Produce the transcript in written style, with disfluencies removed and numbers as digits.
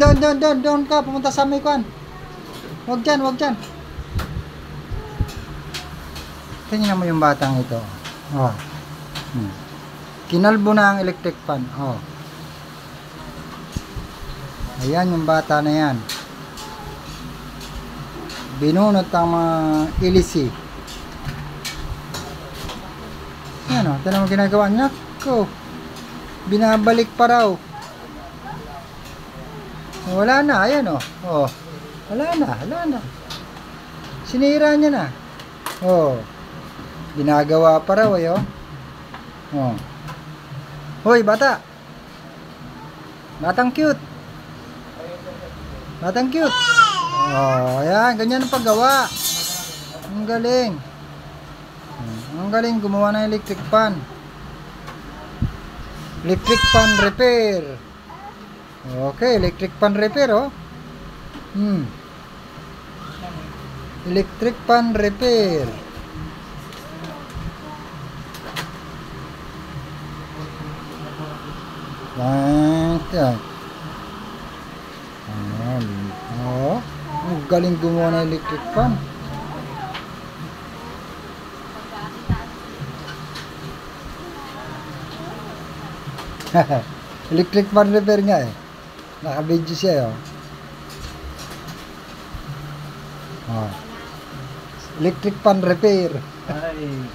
Doon ka, pumunta sa may kwan. Huwag dyan. Tingnan mo yung batang ito. Oh. Kinalbo na ang electric fan. Oh. Ayan yung bata na yan. Binunot ang mga ilisi. Yan o. Tignan mo ginagawa niya. Binabalik pa raw. Wala na. Ayan o. Oh. Wala na. Sinira niya na. Oh. Ginagawa pa raw eh. Oh. Hoy, bata. Batang cute. Oh, ayan, ganyan ang paggawa. Ang galing. Ang galing gumawa ng electric fan. Electric fan repair. Okay, electric fan repair, oh. Electric fan repair. Ayan. Oh, ang galing gumawa ng electric fan. Electric fan repair nga eh. Naka-video siya oh. Oh. Electric fan repair. Ay.